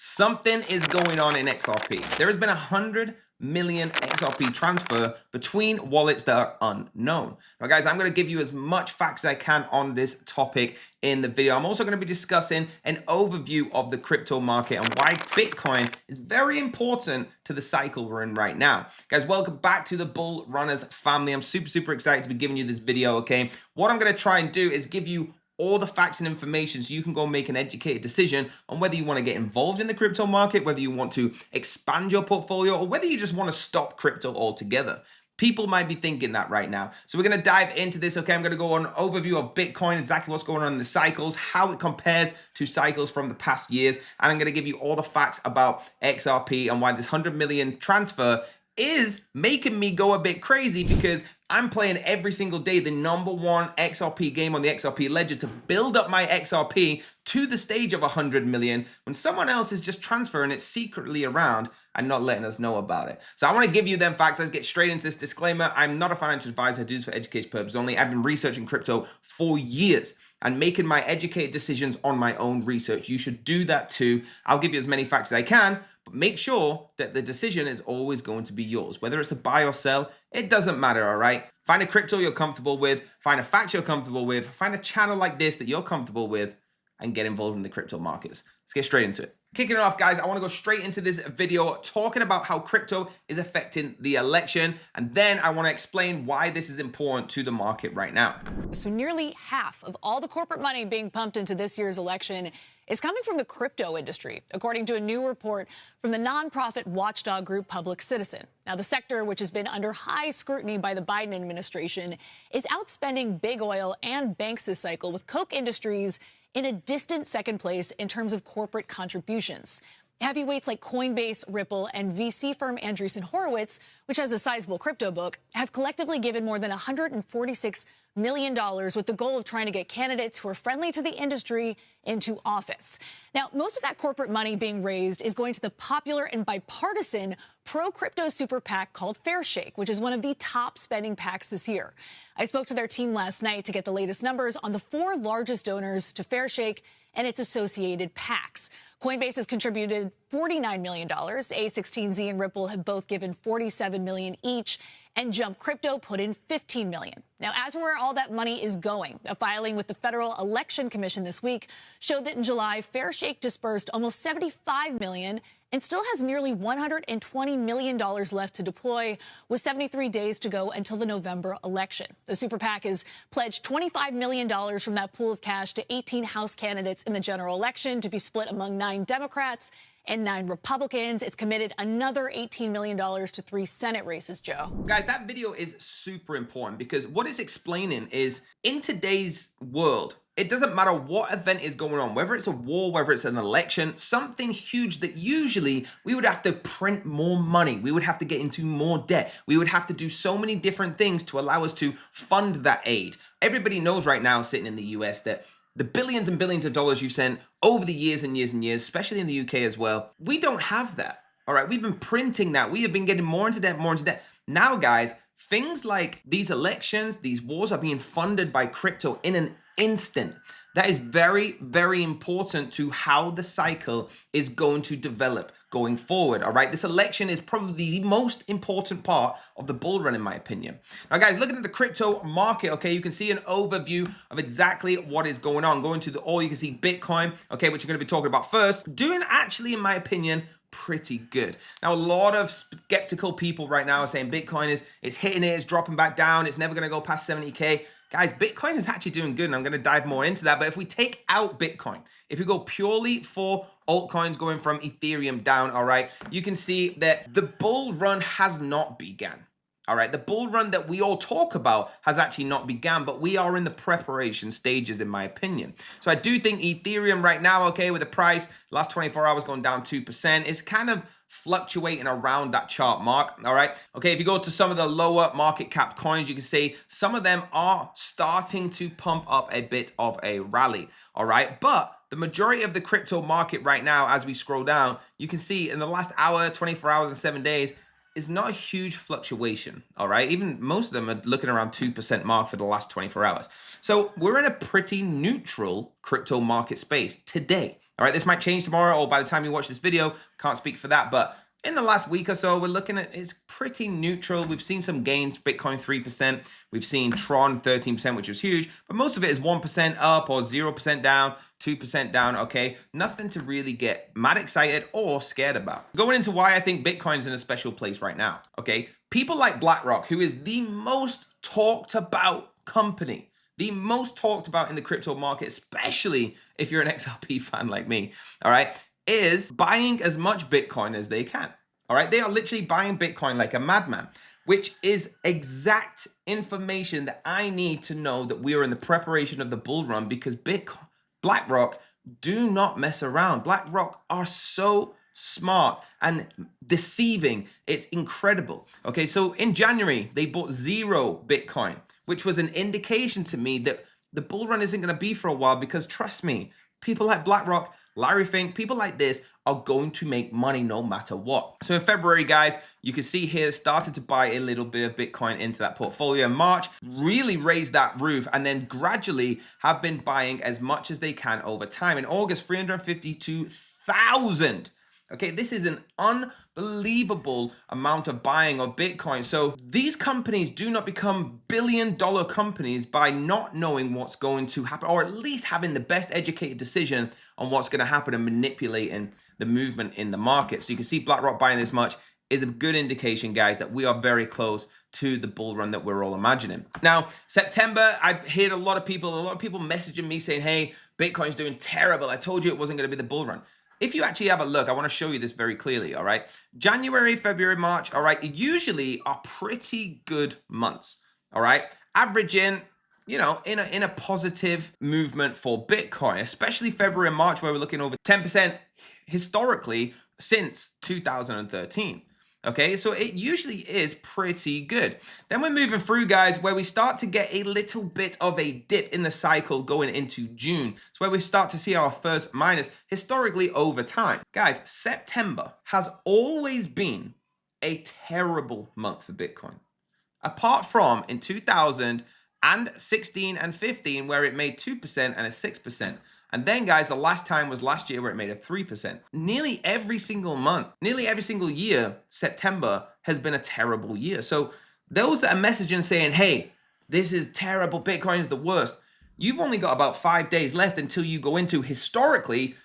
Something is going on in XRP. There has been 100 million XRP transfer between wallets that are unknown. Now guys, I'm going to give you as much facts as I can on this topic in the video. I'm also going to be discussing an overview of the crypto market and why Bitcoin is very important to the cycle we're in right now. Guys, welcome back to the Bull Runners family. I'm super excited to be giving you this video, okay? What I'm going to try and do is give you all the facts and information so you can go make an educated decision on whether you want to get involved in the crypto market, whether you want to expand your portfolio, or whether you just want to stop crypto altogether. People might be thinking that right now. So we're going to dive into this, okay? I'm going to go on an overview of Bitcoin, exactly what's going on in the cycles, how it compares to cycles from the past years, and I'm going to give you all the facts about XRP and why this 100 million transfer is making me go a bit crazy, because I'm playing every single day the #1 XRP game on the XRP ledger to build up my XRP to the stage of 100 million when someone else is just transferring it secretly around and not letting us know about it. So I want to give you them facts. Let's get straight into this disclaimer. I'm not a financial advisor. I do this for education purposes only. I've been researching crypto for years and making my educated decisions on my own research. You should do that too. I'll give you as many facts as I can, but make sure that the decision is always going to be yours. Whether it's a buy or sell, it doesn't matter, all right? Find a crypto you're comfortable with, find a fact you're comfortable with, find a channel like this that you're comfortable with, and get involved in the crypto markets. Let's get straight into it. Kicking it off, guys, I want to go straight into this video talking about how crypto is affecting the election, and then I want to explain why this is important to the market right now. So nearly half of all the corporate money being pumped into this year's election is coming from the crypto industry, according to a new report from the nonprofit watchdog group Public Citizen. Now, the sector, which has been under high scrutiny by the Biden administration, is outspending big oil and banks this cycle, with Koch Industries in a distant second place in terms of corporate contributions. Heavyweights like Coinbase, Ripple, and VC firm Andreessen Horowitz, which has a sizable crypto book, have collectively given more than $146 million with the goal of trying to get candidates who are friendly to the industry into office. Now, most of that corporate money being raised is going to the popular and bipartisan pro-crypto super PAC called Fairshake, which is one of the top spending PACs this year. I spoke to their team last night to get the latest numbers on the 4 largest donors to Fairshake and its associated PACs. Coinbase has contributed $49 million. A16Z and Ripple have both given $47 million each, and Jump Crypto put in $15 million. Now, as for where all that money is going, a filing with the Federal Election Commission this week showed that in July, Fairshake dispersed almost $75 million and still has nearly $120 million left to deploy, with 73 days to go until the November election. The super PAC has pledged $25 million from that pool of cash to 18 House candidates in the general election to be split among 9 Democrats and 9 Republicans. It's committed another $18 million to 3 Senate races, Joe. Guys, that video is super important, because what it's explaining is, in today's world, it doesn't matter what event is going on, whether it's a war, whether it's an election, something huge that usually we would have to print more money. We would have to get into more debt. We would have to do so many different things to allow us to fund that aid. Everybody knows right now, sitting in the US, that the billions and billions of dollars you've sent over the years and years and years, especially in the UK as well, we don't have that. All right, we've been printing that. We have been getting more into debt, more into debt. Now, guys, things like these elections, these wars are being funded by crypto in an instant. That is very important to how the cycle is going to develop going forward. All right, this election is probably the most important part of the bull run, in my opinion. Now, guys, looking at the crypto market, okay, you can see an overview of exactly what is going on. Going to the oil, you can see Bitcoin, okay, which you're going to be talking about first, doing actually, in my opinion, pretty good. Now, a lot of skeptical people right now are saying Bitcoin is hitting it, it's dropping back down, it's never going to go past 70K. Guys, Bitcoin is actually doing good, and I'm going to dive more into that. But if we take out Bitcoin, if we go purely for altcoins going from Ethereum down, all right, you can see that the bull run has not begun. All right, the bull run that we all talk about has actually not begun, but we are in the preparation stages, in my opinion. So I do think Ethereum right now, okay, with the price, last 24 hours going down 2%, is kind of fluctuating around that chart mark. All right, okay, if you go to some of the lower market cap coins, you can see some of them are starting to pump up a bit of a rally. All right, but the majority of the crypto market right now, as we scroll down, you can see in the last hour, 24 hours and 7 days, is not a huge fluctuation, all right? Even most of them are looking around 2% mark for the last 24 hours. So we're in a pretty neutral crypto market space today, all right? This might change tomorrow, or by the time you watch this video, can't speak for that, but in the last week or so, we're looking at it's pretty neutral. We've seen some gains, Bitcoin 3%. We've seen Tron 13%, which was huge, but most of it is 1% up or 0% down, 2% down, okay? Nothing to really get mad excited or scared about. Going into why I think Bitcoin's in a special place right now, okay? People like BlackRock, who is the most talked about company, the most talked about in the crypto market, especially if you're an XRP fan like me, all right, is buying as much Bitcoin as they can. All right, they are literally buying Bitcoin like a madman, which is exact information that I need to know that we are in the preparation of the bull run, because BlackRock do not mess around. BlackRock are so smart and deceiving. It's incredible. Okay, so in January, they bought 0 Bitcoin, which was an indication to me that the bull run isn't going to be for a while, because trust me, people like BlackRock, Larry Fink, people like this are going to make money no matter what. So in February, guys, you can see here, started to buy a little bit of Bitcoin into that portfolio. In March, really raised that roof, and then gradually have been buying as much as they can over time. In August, 352,000. Okay, this is an unbelievable amount of buying of Bitcoin. So these companies do not become billion-dollar companies by not knowing what's going to happen, or at least having the best educated decision on what's going to happen and manipulating the movement in the market. So you can see BlackRock buying this much is a good indication, guys, that we are very close to the bull run that we're all imagining. Now, September, I've heard a lot of people messaging me saying, hey, Bitcoin's doing terrible. I told you it wasn't going to be the bull run. If you actually have a look, I want to show you this very clearly, all right? January, February, March, all right, usually are pretty good months, all right? Averaging, you know, in a positive movement for Bitcoin, especially February and March, where we're looking over 10% historically since 2013. Okay, so it usually is pretty good. Then we're moving through, guys, where we start to get a little bit of a dip in the cycle going into June. It's where we start to see our first minus historically over time. Guys, September has always been a terrible month for Bitcoin. Apart from in 2016 and 15, where it made 2% and a 6%. And then, guys, the last time was last year, where it made a 3%. Nearly every single month, nearly every single year, September has been a terrible year. So those that are messaging saying, hey, this is terrible, Bitcoin is the worst, you've only got about 5 days left until you go into historically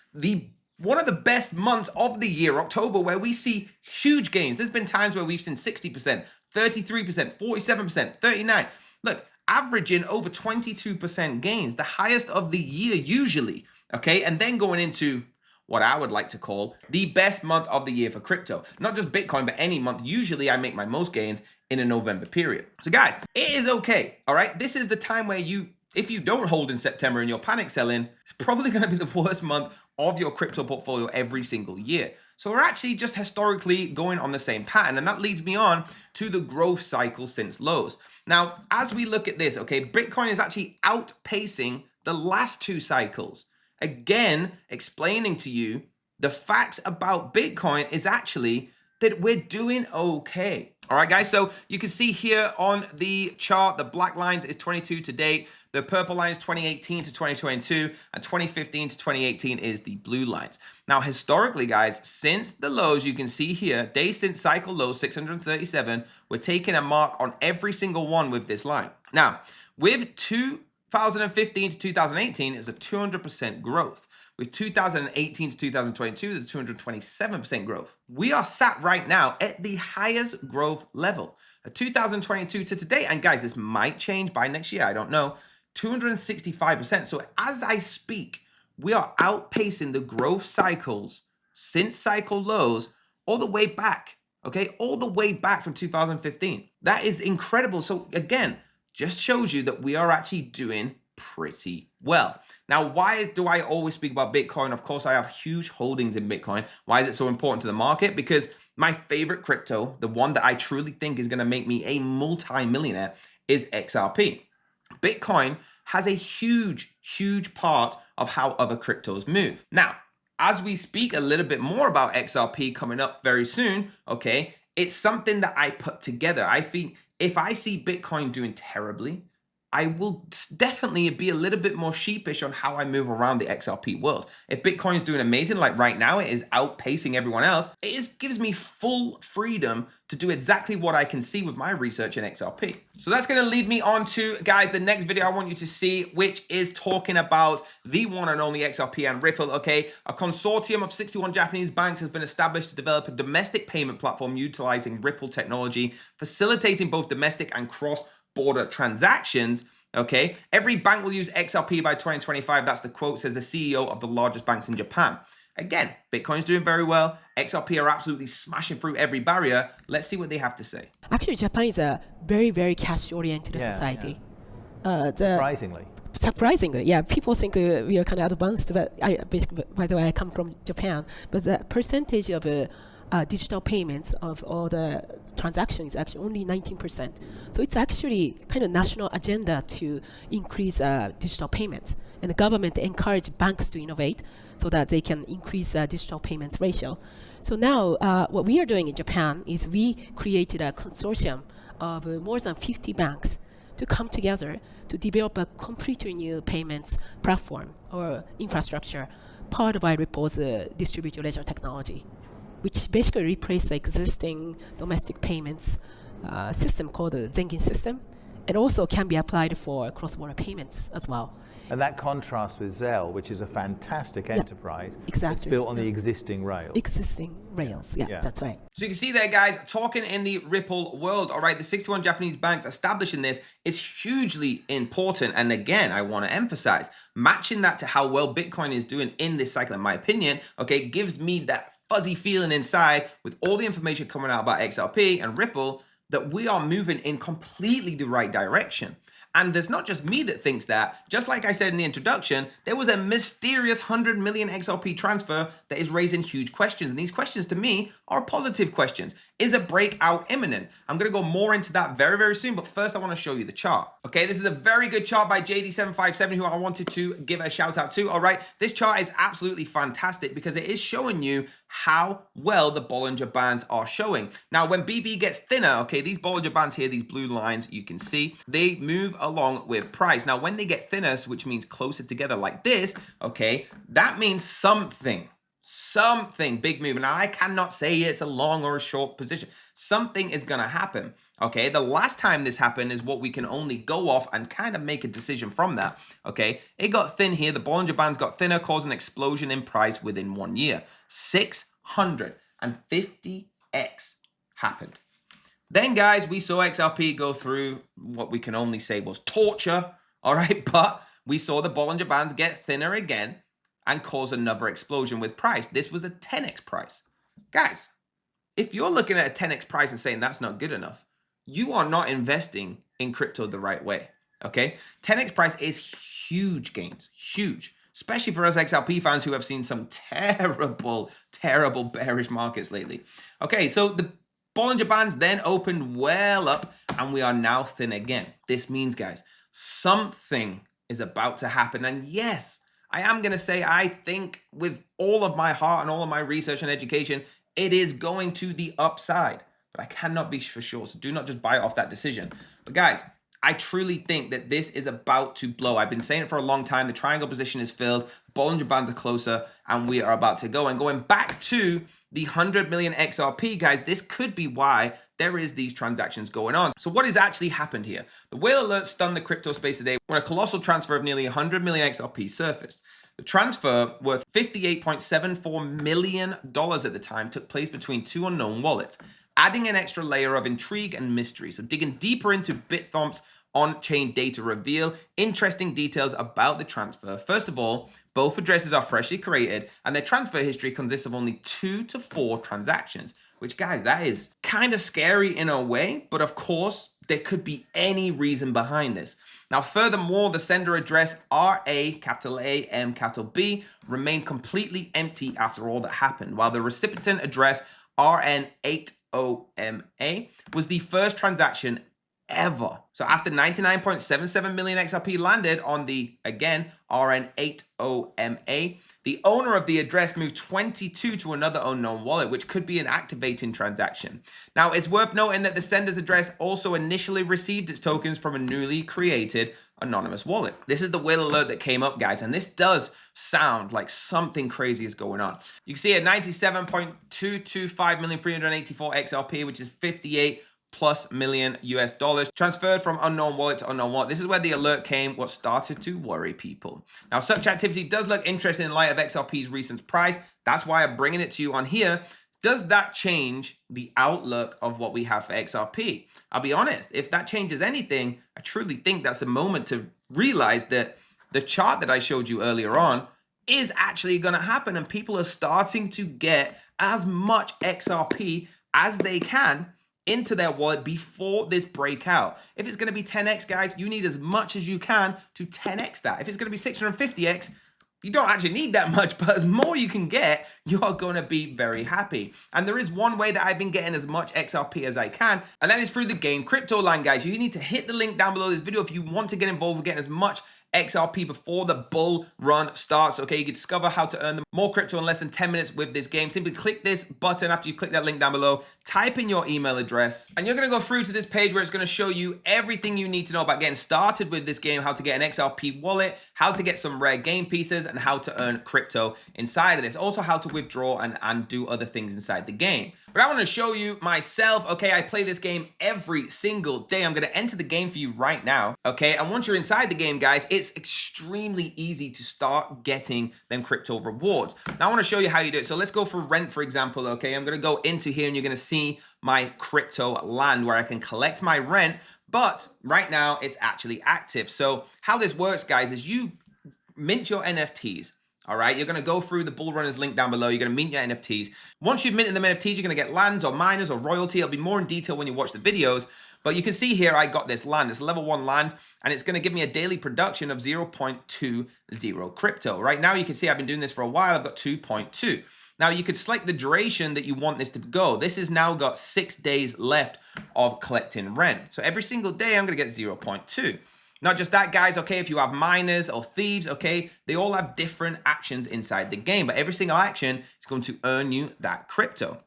one of the best months of the year, October, where we see huge gains. There's been times where we've seen 60%, 33%, 47%, 39%. Look, averaging over 22% gains, the highest of the year usually, okay? And then going into what I would like to call the best month of the year for crypto. Not just Bitcoin, but any month. Usually I make my most gains in a November period. So guys, it is okay, all right? This is the time where if you don't hold in September and you're panic selling, it's probably gonna be the worst month of your crypto portfolio every single year. So we're actually just historically going on the same pattern, and that leads me on to the growth cycle since lows. Now, as we look at this, okay, Bitcoin is actually outpacing the last 2 cycles. Again, explaining to you the facts about Bitcoin is actually that we're doing okay. All right, guys, so you can see here on the chart, the black lines is 22 to date, the purple line is 2018 to 2022, and 2015 to 2018 is the blue lines. Now, historically, guys, since the lows, you can see here, days since cycle low, 637, we're taking a mark on every single one with this line. Now, with 2015 to 2018, it's a 200% growth. With 2018 to 2022, there's 227% growth. We are sat right now at the highest growth level. 2022 to today, and guys, this might change by next year, I don't know, 265%. So as I speak, we are outpacing the growth cycles since cycle lows all the way back, okay? All the way back from 2015. That is incredible. So again, just shows you that we are actually doing pretty well. Now, why do I always speak about Bitcoin? Of course, I have huge holdings in Bitcoin. Why is it so important to the market? Because my favorite crypto, the one that I truly think is going to make me a multi-millionaire, is XRP. Bitcoin has a huge, huge part of how other cryptos move. Now, as we speak a little bit more about XRP coming up very soon, okay, It's something that I put together. I think if I see Bitcoin doing terribly, I will definitely be a little bit more sheepish on how I move around the XRP world. If Bitcoin is doing amazing, like right now, it is outpacing everyone else, gives me full freedom to do exactly what I can see with my research in XRP. So that's going to lead me on to, guys, the next video I want you to see, which is talking about the one and only XRP and Ripple, okay? A consortium of 61 Japanese banks has been established to develop a domestic payment platform utilizing Ripple technology, facilitating both domestic and cross-border transactions, okay? Every bank will use XRP by 2025. That's the quote, says the CEO of the largest banks in Japan. Again, Bitcoin's doing very well. XRP are absolutely smashing through every barrier. Let's see what they have to say. Actually, Japan is a very, very cash-oriented society. Surprisingly, yeah. People think we are kind of advanced, but basically, by the way, I come from Japan. But the percentage of digital payments of all the transactions is actually only 19%. So it's actually kind of national agenda to increase digital payments. And the government encourage banks to innovate so that they can increase digital payments ratio. So now what we are doing in Japan is we created a consortium of more than 50 banks to come together to develop a completely new payments platform or infrastructure powered by Ripple's distributed ledger technology, which basically replaced the existing domestic payments system called the Zengin system, and also can be applied for cross-border payments as well. and that contrasts with Zelle, which is a fantastic enterprise. Exactly. It's built on the existing rails. Existing rails, yeah, that's right. So you can see there, guys, talking in the Ripple world, all right, the 61 Japanese banks establishing this is hugely important. And again, I want to emphasize, matching that to how well Bitcoin is doing in this cycle, in my opinion, okay, gives me that fuzzy feeling inside with all the information coming out about XRP and Ripple that we are moving in completely the right direction. And there's not just me that thinks that. Just like I said in the introduction, there was a mysterious 100 million XRP transfer that is raising huge questions. And these questions to me are positive questions. Is a breakout imminent? I'm going to go more into that very, very soon. But first, I want to show you the chart. Okay, this is a very good chart by JD757, who I wanted to give a shout out to. All right, this chart is absolutely fantastic because it is showing you how well the Bollinger Bands are showing. Now, when BB gets thinner, okay, these Bollinger Bands here, these blue lines, you can see, they move along with price. Now, when they get thinner, which means closer together like this, okay, that means something big movement. Now, I cannot say it's a long or a short position. Something is going to happen. Okay, the last time this happened is what we can only go off and kind of make a decision from that. Okay, it got thin here. The Bollinger Bands got thinner, causing an explosion in price within 1 year. 650x happened. Then, guys, we saw XRP go through what we can only say was torture. All right, but we saw the Bollinger Bands get thinner again and cause another explosion with price. This was a 10x price. Guys, if you're looking at a 10x price and saying that's not good enough, you are not investing in crypto the right way, okay? 10x price is huge gains, huge, especially for us XRP fans who have seen some terrible bearish markets lately. Okay, so the Bollinger Bands then opened well up and we are now thin again. This means, guys, something is about to happen. And yes, I am going to say, I think with all of my heart and all of my research and education, it is going to the upside, but I cannot be for sure. So do not just buy off that decision. But guys, I truly think that this is about to blow. I've been saying it for a long time. The triangle position is filled. Bollinger Bands are closer and we are about to go. And going back to the 100 million XRP, guys, this could be why there is these transactions going on. So what has actually happened here? The whale alert stunned the crypto space today when a colossal transfer of nearly 100 million XRP surfaced. The transfer, worth $58.74 million at the time, took place between two unknown wallets, adding an extra layer of intrigue and mystery. So digging deeper into Bithomp's on-chain data reveal interesting details about the transfer. First of all, both addresses are freshly created and their transfer history consists of only 2 to 4 transactions, which, guys, that is kind of scary in a way, but of course, there could be any reason behind this. Now, furthermore, the sender address RA, capital A, M, capital B, remained completely empty after all that happened, while the recipient address RN80MA was the first transaction ever. So after 99.77 million XRP landed on the, again, RN80MA, the owner of the address moved 22 to another unknown wallet, which could be an activating transaction. Now, it's worth noting that the sender's address also initially received its tokens from a newly created anonymous wallet. This is the whale alert that came up, guys, and this does sound like something crazy is going on. You can see at 97.225,384 XRP, which is 58 plus million US dollars transferred from unknown wallet to unknown wallet. This is where the alert came, what started to worry people. Now, such activity does look interesting in light of XRP's recent price. That's why I'm bringing it to you on here. Does that change the outlook of what we have for XRP? I'll be honest, if that changes anything, I truly think that's a moment to realize that the chart that I showed you earlier on is actually going to happen, and people are starting to get as much XRP as they can into their wallet before this breakout. If it's going to be 10x, guys, you need as much as you can to 10x that. If it's going to be 650x, you don't actually need that much, but as more you can get, you are going to be very happy. And there is one way that I've been getting as much XRP as I can, and that is through the game Crypto Land, guys. You need to hit the link down below this video if you want to get involved with getting as much XRP before the bull run starts. Okay, you can discover how to earn more crypto in less than 10 minutes with this game. Simply click this button after you click that link down below, type in your email address, and you're going to go through to this page where it's going to show you everything you need to know about getting started with this game, how to get an XRP wallet, how to get some rare game pieces, and how to earn crypto inside of this. Also how to withdraw and do other things inside the game. But I want to show you myself. Okay, I play this game every single day. I'm going to enter the game for you right now. Okay, and once you're inside the game, guys, it's extremely easy to start getting them crypto rewards. Now I want to show you how you do it. So let's go for rent, for example. Okay, I'm going to go into here and you're going to see my crypto land where I can collect my rent, but right now it's actually active. So how this works, guys, is you mint your NFTs. All right, you're going to go through the Bull Runners link down below. You're going to mint your NFTs. Once you've minted them NFTs, you're going to get lands or miners or royalty. It'll be more in detail when you watch the videos. But you can see here, I got this land. It's level 1 land, and it's going to give me a daily production of 0.20 crypto. Right now, you can see I've been doing this for a while. I've got 2.2. Now, you could select the duration that you want this to go. This has now got 6 days left of collecting rent. So every single day, I'm going to get 0.2. Not just that, guys, okay, if you have miners or thieves, okay, they all have different actions inside the game, but every single action is going to earn you that crypto.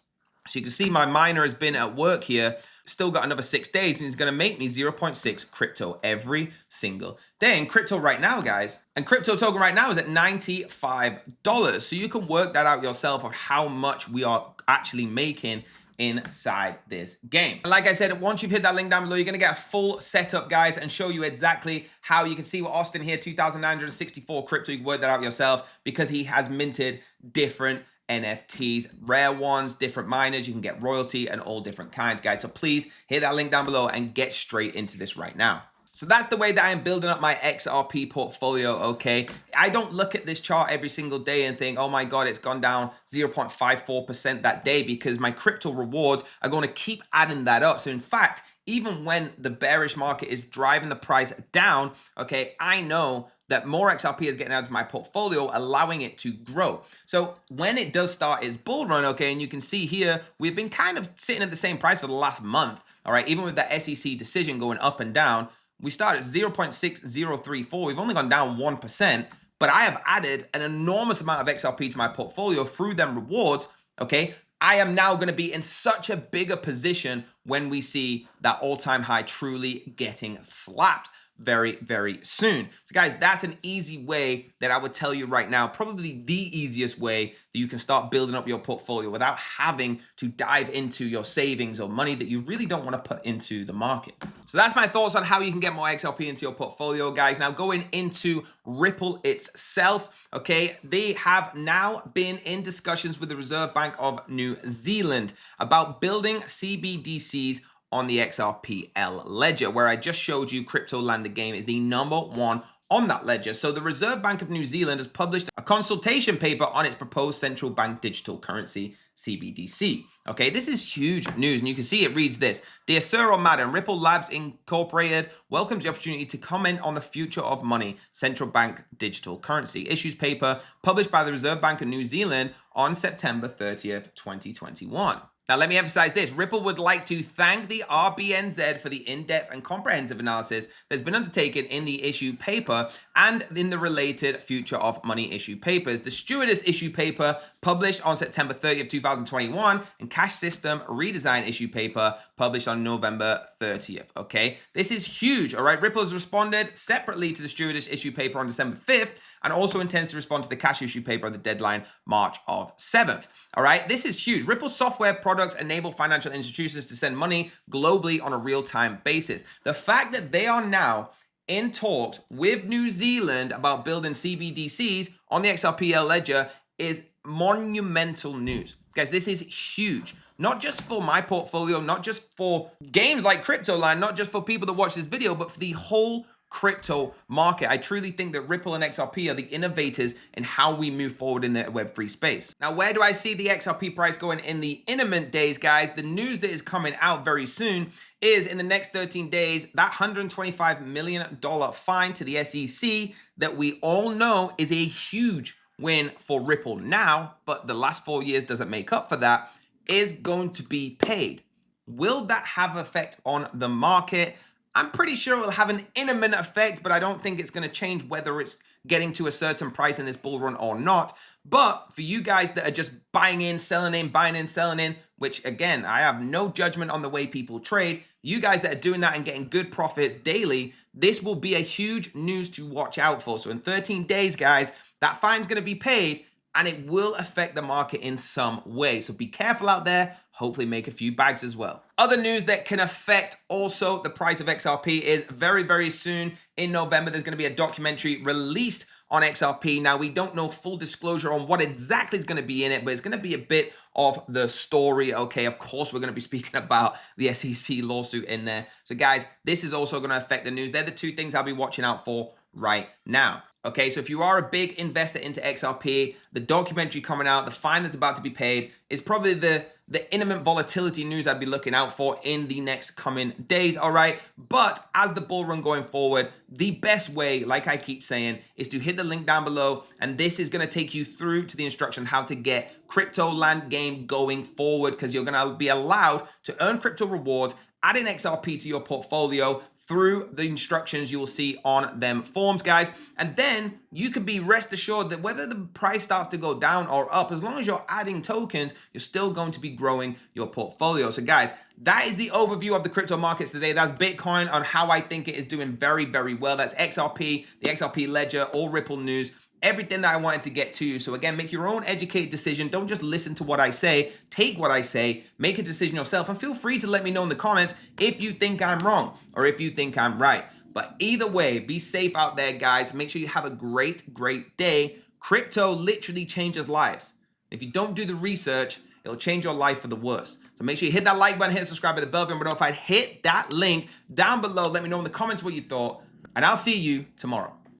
So you can see my miner has been at work here, still got another 6 days, and he's going to make me 0.6 crypto every single day. And crypto right now, guys, and crypto token right now is at $95. So you can work that out yourself of how much we are actually making inside this game. And like I said, once you've hit that link down below, you're going to get a full setup, guys, and show you exactly how you can see what Austin here, 2,964 crypto. You can work that out yourself because he has minted different NFTs, rare ones, different miners. You can get royalty and all different kinds, guys. So please hit that link down below and get straight into this right now. So that's the way that I am building up my XRP portfolio, okay? I don't look at this chart every single day and think, oh my God, it's gone down 0.54% that day, because my crypto rewards are going to keep adding that up. So in fact, even when the bearish market is driving the price down, okay, I know that more XRP is getting out of my portfolio, allowing it to grow. So when it does start its bull run, okay, and you can see here, we've been kind of sitting at the same price for the last month, all right? Even with that SEC decision going up and down, we started at 0.6034. We've only gone down 1%, but I have added an enormous amount of XRP to my portfolio through them rewards, okay? I am now going to be in such a bigger position when we see that all-time high truly getting slapped very, very soon. So guys, that's an easy way that I would tell you right now, probably the easiest way that you can start building up your portfolio without having to dive into your savings or money that you really don't want to put into the market. So that's my thoughts on how you can get more XRP into your portfolio, guys. Now going into Ripple itself, okay, they have now been in discussions with the Reserve Bank of New Zealand about building CBDCs on the XRPL ledger, where I just showed you Crypto Land, the game, is the #1 on that ledger. So the Reserve Bank of New Zealand has published a consultation paper on its proposed central bank digital currency, CBDC. Okay, this is huge news, and you can see it reads this. Dear Sir or Madam, Ripple Labs Incorporated welcomes the opportunity to comment on the future of money, central bank digital currency. Issues paper published by the Reserve Bank of New Zealand on September 30th, 2021. Now, let me emphasize this. Ripple would like to thank the RBNZ for the in-depth and comprehensive analysis that's been undertaken in the issue paper and in the related future of money issue papers. The stewardess issue paper published on September 30th, 2021, and cash system redesign issue paper published on November 30th, okay? This is huge, all right? Ripple has responded separately to the stewardess issue paper on December 5th and also intends to respond to the cash issue paper on the deadline March of 7th, all right? This is huge. Ripple software products enable financial institutions to send money globally on a real-time basis. The fact that they are now in talks with New Zealand about building CBDCs on the XRP ledger is monumental news. Guys, this is huge. Not just for my portfolio, not just for games like CryptoLand, not just for people that watch this video, but for the whole crypto market. I truly think that Ripple and XRP are the innovators in how we move forward in the Web3 space. Now, where do I see the XRP price going in the imminent days, guys? The news that is coming out very soon is in the next 13 days, that $125 million fine to the SEC that we all know is a huge win for Ripple now, but the last 4 years doesn't make up for that, is going to be paid. Will that have effect on the market? I'm pretty sure it will have an imminent effect, but I don't think it's going to change whether it's getting to a certain price in this bull run or not. But for you guys that are just buying in, selling in, buying in, selling in, which again, I have no judgment on the way people trade. You guys that are doing that and getting good profits daily, this will be a huge news to watch out for. So in 13 days, guys, that fine's going to be paid and it will affect the market in some way. So be careful out there. Hopefully make a few bags as well. Other news that can affect also the price of XRP is very, very soon in November, there's going to be a documentary released on XRP. Now, we don't know full disclosure on what exactly is going to be in it, but it's going to be a bit of the story. Okay, of course, we're going to be speaking about the SEC lawsuit in there. So guys, this is also going to affect the news. They're the two things I'll be watching out for right now. Okay, so if you are a big investor into XRP, the documentary coming out, the fine that's about to be paid is probably the imminent volatility news I'd be looking out for in the next coming days, all right? But as the bull run going forward, the best way, like I keep saying, is to hit the link down below, and this is going to take you through to the instruction how to get CryptoLand game going forward, because you're going to be allowed to earn crypto rewards, adding XRP to your portfolio through the instructions you will see on them forms, guys. And then you can be rest assured that whether the price starts to go down or up, as long as you're adding tokens, you're still going to be growing your portfolio. So guys, that is the overview of the crypto markets today. That's Bitcoin on how I think it is doing very, very well. That's XRP, the XRP ledger, all Ripple news, everything that I wanted to get to you. So again, make your own educated decision. Don't just listen to what I say. Take what I say, make a decision yourself, and feel free to let me know in the comments if you think I'm wrong or if you think I'm right. But either way, be safe out there, guys. Make sure you have a great, great day. Crypto literally changes lives. If you don't do the research, it'll change your life for the worse. So make sure you hit that like button, hit subscribe, hit the bell button, notified, hit that link down below. Let me know in the comments what you thought, and I'll see you tomorrow.